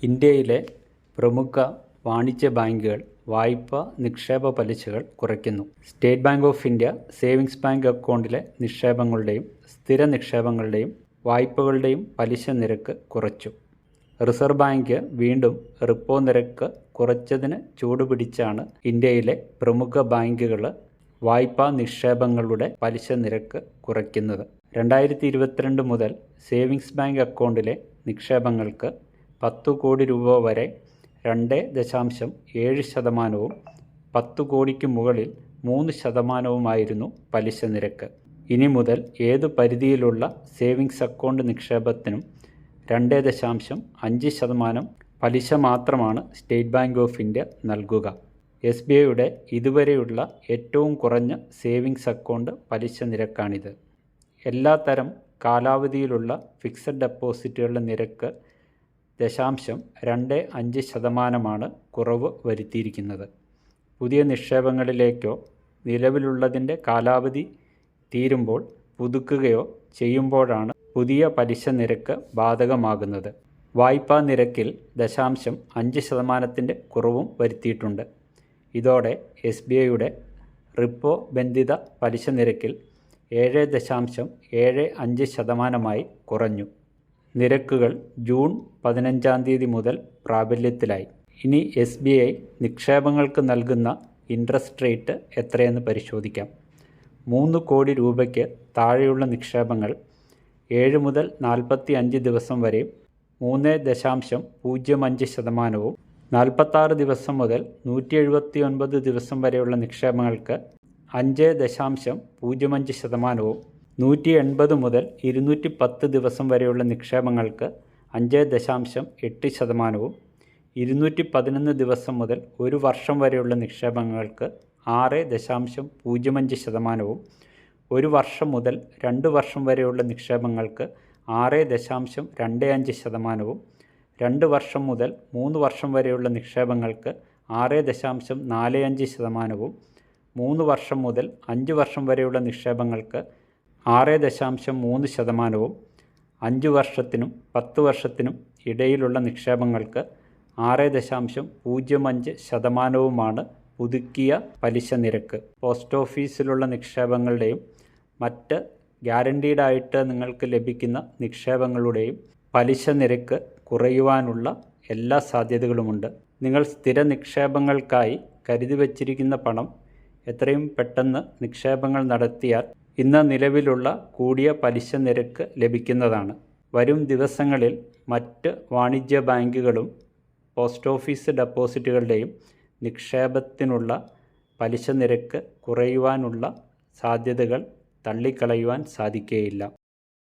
ഇന്ത്യയിലെ പ്രമുഖ വാണിജ്യ ബാങ്കുകൾ വായ്പാ നിക്ഷേപ പലിശകൾ കുറയ്ക്കുന്നു. State bank of India savings bank അക്കൗണ്ടിലെ നിക്ഷേപങ്ങളുടെയും സ്ഥിര നിക്ഷേപങ്ങളുടെയും വായ്പകളുടെയും പലിശ നിരക്ക് കുറച്ചു. റിസർവ് ബാങ്ക് വീണ്ടും റിപ്പോ നിരക്ക് കുറച്ചതിന് ചൂടുപിടിച്ചാണ് ഇന്ത്യയിലെ പ്രമുഖ ബാങ്കുകൾ വായ്പാ നിക്ഷേപങ്ങളുടെ പലിശ നിരക്ക് കുറയ്ക്കുന്നത്. 2022 മുതൽ സേവിങ്സ് ബാങ്ക് അക്കൗണ്ടിലെ നിക്ഷേപങ്ങൾക്ക് 10 കോടി രൂപ വരെ 2.7%, 10 കോടിക്ക് മുകളിൽ 3% പലിശ നിരക്ക്. ഇനി മുതൽ ഏതു പരിധിയിലുള്ള സേവിങ്സ് അക്കൗണ്ട് നിക്ഷേപത്തിനും 2.5% പലിശ മാത്രമാണ് സ്റ്റേറ്റ് ബാങ്ക് ഓഫ് ഇന്ത്യ നൽകുക. SBIയുടെ ഇതുവരെയുള്ള ഏറ്റവും കുറഞ്ഞ സേവിങ്സ് അക്കൗണ്ട് പലിശ നിരക്കാണിത്. എല്ലാ തരം കാലാവധിയിലുള്ള ഫിക്സഡ് ഡെപ്പോസിറ്റുകളുടെ നിരക്ക് 0.25% കുറവ് വരുത്തിയിരിക്കുന്നത്. പുതിയ നിക്ഷേപങ്ങളിലേക്കോ നിലവിലുള്ളതിൻ്റെ കാലാവധി തീരുമ്പോൾ പുതുക്കുകയോ ചെയ്യുമ്പോഴാണ് പുതിയ പലിശ നിരക്ക് ബാധകമാകുന്നത്. വായ്പാ നിരക്കിൽ 0.5% കുറവും വരുത്തിയിട്ടുണ്ട്. ഇതോടെ SBIയുടെ റിപ്പോ ബന്ധിത പലിശ നിരക്കിൽ 7.75% കുറഞ്ഞു. നിരക്കുകൾ ജൂൺ 15 മുതൽ പ്രാബല്യത്തിലായി. ഇനി SBI നിക്ഷേപങ്ങൾക്ക് നൽകുന്ന ഇൻട്രസ്റ്റ് റേറ്റ് എത്രയെന്ന് പരിശോധിക്കാം. 3 കോടി രൂപയ്ക്ക് താഴെയുള്ള നിക്ഷേപങ്ങൾ 7 മുതൽ 45 ദിവസം വരെയും 3.05%, 46 ദിവസം മുതൽ 179 ദിവസം വരെയുള്ള നിക്ഷേപങ്ങൾക്ക് 5.05%, 180 മുതൽ 210 ദിവസം വരെയുള്ള നിക്ഷേപങ്ങൾക്ക് 5.8%, 211 ദിവസം മുതൽ 1 വർഷം വരെയുള്ള നിക്ഷേപങ്ങൾക്ക് 6.05%, 1 വർഷം മുതൽ 2 വർഷം വരെയുള്ള നിക്ഷേപങ്ങൾക്ക് 6.25%, 2 വർഷം മുതൽ 3 വർഷം വരെയുള്ള നിക്ഷേപങ്ങൾക്ക് 6.45%, 3 വർഷം മുതൽ 5 വർഷം വരെയുള്ള നിക്ഷേപങ്ങൾക്ക് 6.3%, 5 വർഷത്തിനും 10 വർഷത്തിനും ഇടയിലുള്ള നിക്ഷേപങ്ങൾക്ക് 6.05% പുതുക്കിയ പലിശ നിരക്ക്. പോസ്റ്റ് ഓഫീസിലുള്ള നിക്ഷേപങ്ങളുടെയും മറ്റ് ഗ്യാരണ്ടീഡായിട്ട് നിങ്ങൾക്ക് ലഭിക്കുന്ന നിക്ഷേപങ്ങളുടെയും പലിശ നിരക്ക് കുറയുവാനുള്ള എല്ലാ സാധ്യതകളുമുണ്ട്. നിങ്ങൾ സ്ഥിര നിക്ഷേപങ്ങൾക്കായി കരുതി വച്ചിരിക്കുന്ന പണം എത്രയും പെട്ടെന്ന് നിക്ഷേപങ്ങൾ നടത്തിയാൽ ഇന്ന് നിലവിലുള്ള കൂടിയ പലിശ നിരക്ക് ലഭിക്കുന്നതാണ്. വരും ദിവസങ്ങളിൽ മറ്റ് വാണിജ്യ ബാങ്കുകളും പോസ്റ്റ് ഓഫീസ് ഡെപ്പോസിറ്റുകളുടെയും നിക്ഷേപത്തിനുള്ള പലിശ നിരക്ക് കുറയുവാനുള്ള സാധ്യതകൾ തള്ളിക്കളയുവാൻ സാധിക്കുകയില്ല.